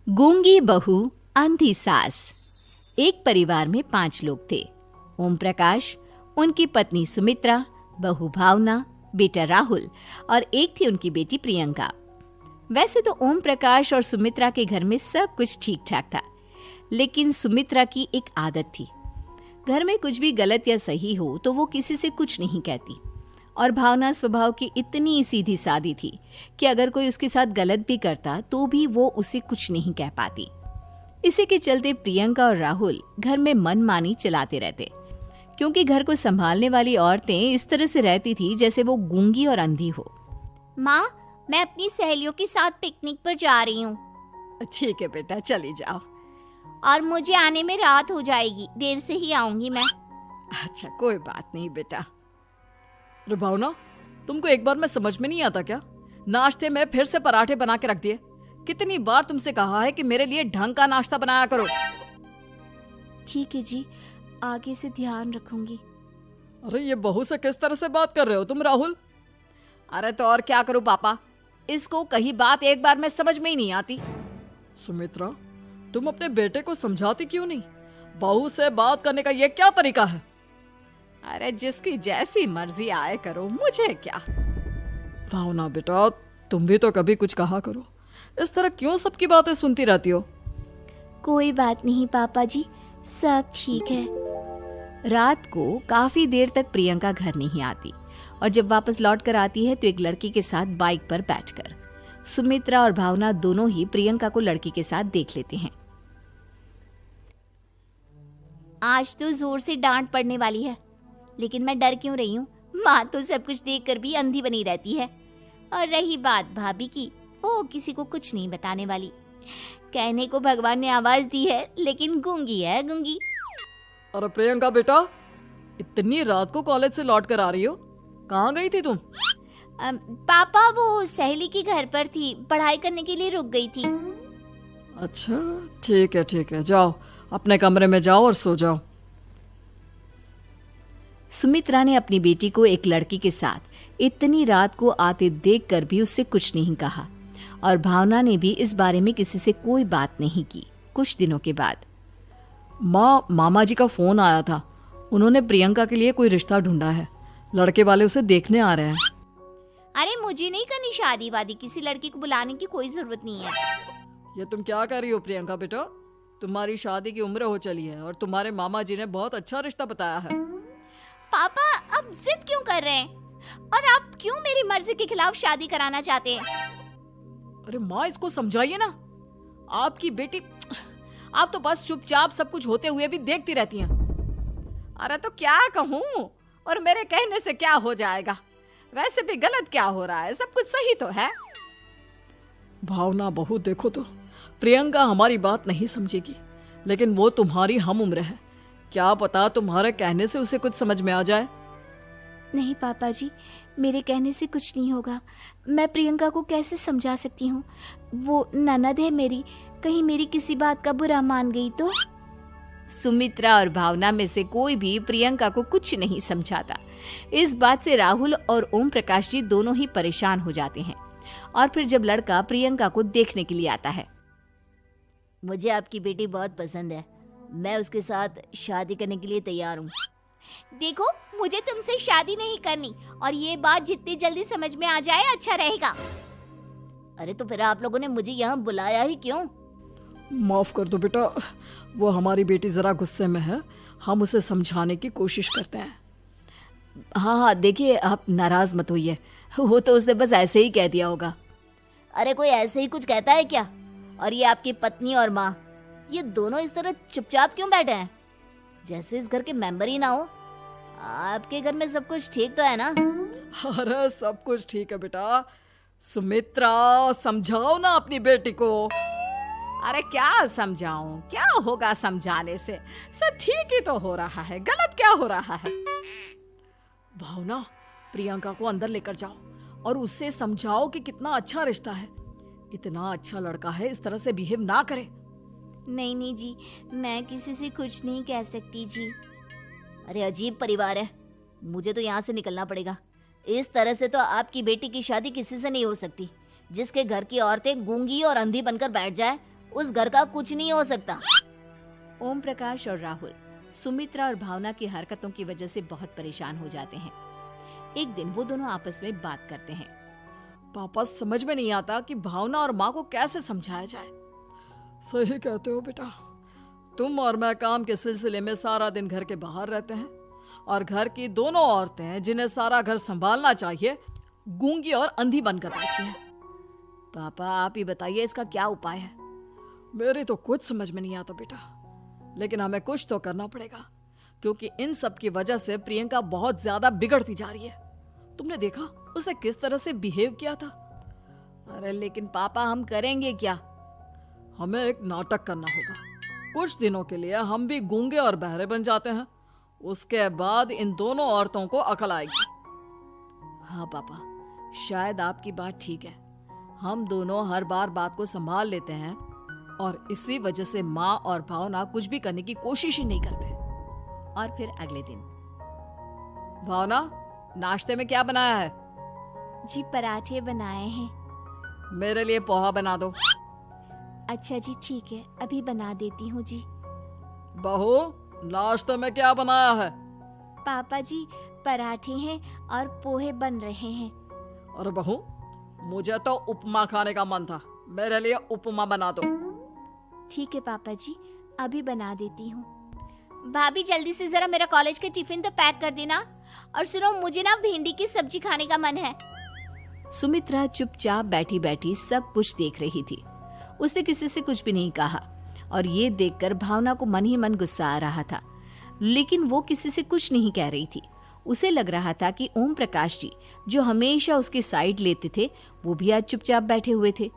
गूंगी बहू अंधी सास। एक परिवार में 5 लोग थे। ओम प्रकाश, उनकी पत्नी सुमित्रा, बहू भावना, बेटा राहुल और एक थी उनकी बेटी प्रियंका। वैसे तो ओम प्रकाश और सुमित्रा के घर में सब कुछ ठीक ठाक था, लेकिन सुमित्रा की एक आदत थी। घर में कुछ भी गलत या सही हो तो वो किसी से कुछ नहीं कहती। और भावना स्वभाव की इतनी सीधी सादी थी कि अगर कोई उसके साथ गलत भी करता तो भी वो उसे कुछ नहीं कह पाती। इसी के चलते प्रियंका और राहुल घर में मनमानी चलाते रहते, क्योंकि घर को संभालने वाली औरतें इस तरह से रहती थी जैसे वो गूंगी और अंधी हो। माँ, मैं अपनी सहेलियों के साथ पिकनिक पर जा रही हूँ। ठीक है बेटा, चली जाओ। और मुझे आने में रात हो जाएगी, देर से ही आऊंगी मैं। अच्छा, कोई बात नहीं बेटा। अरे भावना, तुमको एक बार में समझ में नहीं आता क्या? नाश्ते में फिर से पराठे बना के रख दिए। कितनी बार तुमसे कहा है कि मेरे लिए ढंग का नाश्ता बनाया करो। ठीक है जी, आगे से ध्यान रखूंगी। अरे ये बहू से किस तरह से बात कर रहे हो तुम राहुल? अरे तो और क्या करूं पापा, इसको कही बात एक बार में समझ में ही नहीं आती। सुमित्रा, तुम अपने बेटे को समझाती क्यों नहीं? बहू से बात करने का ये क्या तरीका है? अरे जिसकी जैसी मर्जी आए करो, मुझे क्या। भावना बेटा, तुम भी तो कभी कुछ कहा करो। इस तरह क्यों सबकी बातें सुनती रहती हो? कोई बात नहीं पापा जी, सब ठीक है। रात को काफी देर तक प्रियंका घर नहीं आती और जब वापस लौट कर आती है तो एक लड़की के साथ बाइक पर बैठकर सुमित्रा और भावना दोनों ही प्रियंका को लड़की के साथ देख लेते हैं। आज तो जोर से डांट पड़ने वाली है, लेकिन मैं डर क्यों रही हूँ? माँ तो सब कुछ देखकर भी अंधी बनी रहती है। और रही बात भाभी की, वो किसी को कुछ नहीं बताने वाली। कहने को भगवान ने आवाज दी है, लेकिन गूंगी है गूंगी। अरे प्रियंका बेटा, इतनी रात को कॉलेज से लौट कर आ रही हो? कहाँ गई थी तुम? पापा, वो सहेली के घर पर थी, पढ़ाई करने के लिए रुक गई थी। अच्छा, ठीक है, जाओ अपने कमरे में जाओ और सो जाओ। सुमित्रा ने अपनी बेटी को एक लड़की के साथ इतनी रात को आते देखकर भी उससे कुछ नहीं कहा और भावना ने भी इस बारे में किसी से कोई बात नहीं की। कुछ दिनों के बाद मामा जी का फोन आया था। उन्होंने प्रियंका के लिए कोई रिश्ता ढूंढा है। लड़के वाले उसे देखने आ रहे हैं। अरे मुझे नहीं करनी शादी वादी, किसी लड़की को बुलाने की कोई जरूरत नहीं है। ये तुम क्या कर रही हो प्रियंका बेटा? तुम्हारी शादी की उम्र हो चली है और तुम्हारे मामा जी ने बहुत अच्छा रिश्ता बताया है। पापा, अब जिद क्यों कर रहे हैं? और आप क्यों मेरी मर्जी के खिलाफ शादी कराना चाहते हैं? अरे माँ, इसको समझाइए ना। आपकी बेटी, आप तो बस चुपचाप सब कुछ होते हुए भी देखती रहती हैं। अरे तो क्या कहूँ, और मेरे कहने से क्या हो जाएगा? वैसे भी गलत क्या हो रहा है, सब कुछ सही तो है। भावना बहू, देखो तो प्रियंका हमारी बात नहीं समझेगी, लेकिन वो तुम्हारी हम उम्र है। क्या पता तुम्हारे कहने से उसे कुछ समझ में आ जाए। नहीं पापा जी, मेरे कहने से कुछ नहीं होगा। मैं प्रियंका को कैसे समझा सकती हूँ? वो ननद है मेरी, कहीं मेरी किसी बात का बुरा मान गई तो? सुमित्रा और भावना में से कोई भी प्रियंका को कुछ नहीं समझाता। इस बात से राहुल और ओम प्रकाश जी दोनों ही परेशान हो जाते हैं। और फिर जब लड़का प्रियंका को देखने के लिए आता है, मुझे आपकी बेटी बहुत पसंद है, मैं उसके साथ शादी करने के लिए तैयार हूँ। देखो, मुझे तुमसे शादी नहीं करनी, और ये बात जितनी जल्दी समझ में आ जाए अच्छा रहेगा। अरे तो फिर आप लोगों ने मुझे यहाँ बुलाया ही क्यों? माफ कर दो बेटा, वो हमारी बेटी जरा गुस्से में है, हम उसे समझाने की कोशिश करते हैं। हाँ, देखिए आप नाराज मत होइए, वो तो उसने बस ऐसे ही कह दिया होगा। अरे कोई ऐसे ही कुछ कहता है क्या? और ये आपकी पत्नी और माँ, ये दोनों इस तरह चुपचाप क्यों बैठे हैं, जैसे इस घर के मेंबर ही ना हो? आपके घर में सब कुछ ठीक तो है ना? अरे सब कुछ ठीक है बेटा। सुमित्रा, समझाओ ना अपनी बेटी को। अरे क्या समझाऊं, क्या होगा समझाने से? सब ठीक ही तो हो रहा है, गलत क्या हो रहा है? भावना, प्रियंका को अंदर लेकर जाओ और उससे समझाओ कि कितना अच्छा रिश्ता है। इतना अच्छा लड़का है, इस तरह से बिहेव ना करे। नहीं जी, मैं किसी से कुछ नहीं कह सकती जी। अरे अजीब परिवार है, मुझे तो यहाँ से निकलना पड़ेगा। इस तरह से तो आपकी बेटी की शादी किसी से नहीं हो सकती। जिसके घर की औरतें गूंगी और अंधी बनकर बैठ जाए, उस घर का कुछ नहीं हो सकता। ओम प्रकाश और राहुल सुमित्रा और भावना की हरकतों की वजह से बहुत परेशान हो जाते हैं। एक दिन वो दोनों आपस में बात करते हैं। पापा, समझ में नहीं आता कि भावना और माँ को कैसे समझाया जाए। सही कहते हो बेटा, तुम और मैं काम के सिलसिले में सारा दिन घर के बाहर रहते हैं और घर की दोनों औरतें जिन्हें सारा घर संभालना चाहिए गूंगी और अंधी बनकर बैठी हैं। पापा आप ही बताइए इसका क्या उपाय है। मेरी तो कुछ समझ में नहीं आता बेटा, लेकिन हमें कुछ तो करना पड़ेगा क्योंकि इन सब की वजह से प्रियंका बहुत ज्यादा बिगड़ती जा रही है। तुमने देखा उसे किस तरह से बिहेव किया था। अरे लेकिन पापा हम करेंगे क्या? हमें एक नाटक करना होगा। कुछ दिनों के लिए हम भी गूंगे और बहरे बन जाते हैं, उसके बाद इन दोनों औरतों को अकल आएगी। हाँ पापा, शायद आपकी बात ठीक है। हम दोनों हर बार बात को संभाल लेते हैं और इसी वजह से माँ और भावना कुछ भी करने की कोशिश ही नहीं करते। और फिर अगले दिन, भावना, नाश्ते में क्या बनाया है? जी पराठे बनाए हैं। मेरे लिए पोहा बना दो। अच्छा जी ठीक है, अभी बना देती हूँ जी। बहू, नाश्ते में क्या बनाया है? पापा जी पराठे हैं और पोहे बन रहे हैं। अरे बहू, मुझे तो उपमा खाने का मन था, मेरे लिए उपमा बना दो। ठीक है पापा जी, अभी बना देती हूँ। भाभी जल्दी से जरा मेरा कॉलेज का टिफिन तो पैक कर देना। और सुनो, मुझे ना भिंडी की सब्जी खाने का मन है। सुमित्रा चुपचाप बैठी बैठी सब कुछ देख रही थी। उसने किसी से कुछ भी नहीं कहा और ये देखकर भावना को मन ही मन गुस्सा आ रहा था, लेकिन वो किसी से कुछ नहीं कह रही थी। उसे लग रहा था कि ओम प्रकाश जी जो हमेशा उसकी साइड लेते थे वो भी आज चुपचाप बैठे हुए थे।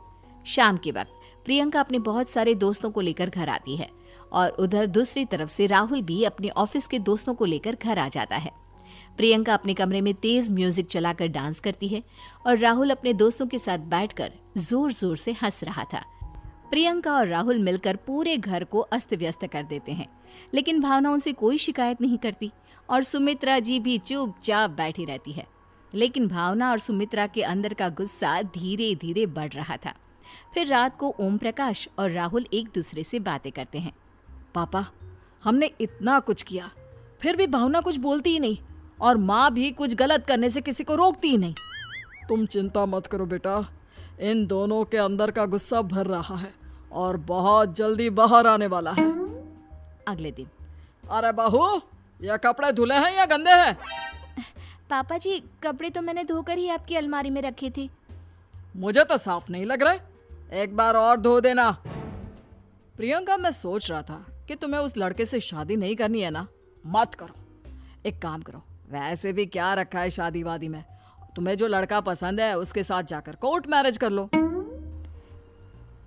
शाम के वक्त प्रियंका अपने बहुत सारे दोस्तों को लेकर घर आती है और उधर दूसरी तरफ से राहुल भी अपने ऑफिस के दोस्तों को लेकर घर आ जाता है। प्रियंका अपने कमरे में तेज म्यूजिक चलाकर डांस करती है और राहुल अपने दोस्तों के साथ बैठकर जोर जोर से हंस रहा था। प्रियंका और राहुल मिलकर पूरे घर को अस्त व्यस्त कर देते हैं, लेकिन भावना उनसे कोई शिकायत नहीं करती और सुमित्रा जी भी चुपचाप बैठी रहती है। लेकिन भावना और सुमित्रा के अंदर का गुस्सा धीरे धीरे बढ़ रहा था। फिर रात को ओम प्रकाश और राहुल एक दूसरे से बातें करते हैं। पापा, हमने इतना कुछ किया फिर भी भावना कुछ बोलती ही नहीं और माँ भी कुछ गलत करने से किसी को रोकती ही नहीं। तुम चिंता मत करो बेटा, इन दोनों के अंदर का गुस्सा भर रहा है और बहुत जल्दी बाहर आने वाला है। अगले दिन, अरे बहू, ये कपड़े धुले हैं या गंदे हैं? पापा जी कपड़े तो मैंने धोकर ही आपकी अलमारी में रखे थे। मुझे तो साफ नहीं लग रहे, एक बार और धो देना। प्रियंका, मैं सोच रहा था कि तुम्हें उस लड़के से शादी नहीं करनी है ना, मत करो। एक काम करो, वैसे भी क्या रखा है शादी वादी में, तुम्हें जो लड़का पसंद है उसके साथ जाकर कोर्ट मैरिज कर लो।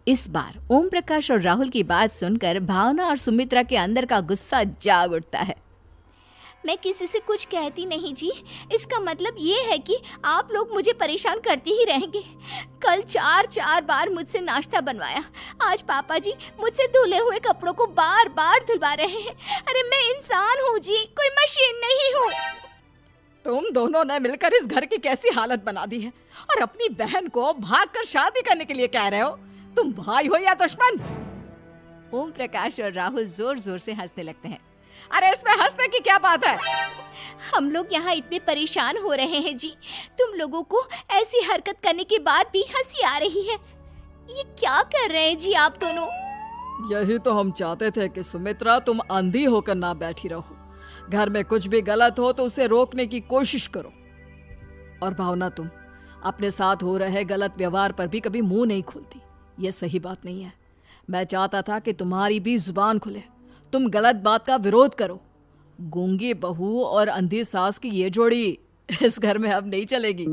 इस बार ओम प्रकाश और राहुल की बात सुनकर भावना और सुमित्रा के अंदर का गुस्सा जाग उठता है। मैं किसी से कुछ कहती नहीं जी, इसका मतलब ये है कि आप लोग मुझे परेशान करते ही रहेंगे। कल 4 बार मुझसे नाश्ता बनवाया, आज पापा जी मुझसे धुले हुए कपड़ों को बार बार धुलवा रहे हैं। अरे मैं इंसान हूँ जी, कोई मशीन नहीं हूँ। तुम दोनों ने मिलकर इस घर की कैसी हालत बना दी है और अपनी बहन को भागकर शादी करने के लिए कह रहे हो। तुम भाई हो या दुश्मन? ओम प्रकाश और राहुल जोर जोर से हंसने लगते हैं। अरे इसमें हंसने की क्या बात है? हम लोग यहाँ इतने परेशान हो रहे हैं जी, तुम लोगों को ऐसी हरकत करने के बाद भी हंसी आ रही है। ये क्या कर रहे हैं जी आप दोनों? यही तो हम चाहते थे कि सुमित्रा तुम अंधी होकर ना बैठी रहो। घर में कुछ भी गलत हो तो उसे रोकने की कोशिश करो। और भावना, तुम अपने साथ हो रहे गलत व्यवहार पर भी कभी मुंह नहीं खोलती, ये सही बात नहीं है। मैं चाहता था कि तुम्हारी भी जुबान खुले, तुम गलत बात का विरोध करो। गूंगी बहू और अंधी सास की ये जोड़ी इस घर में अब नहीं चलेगी।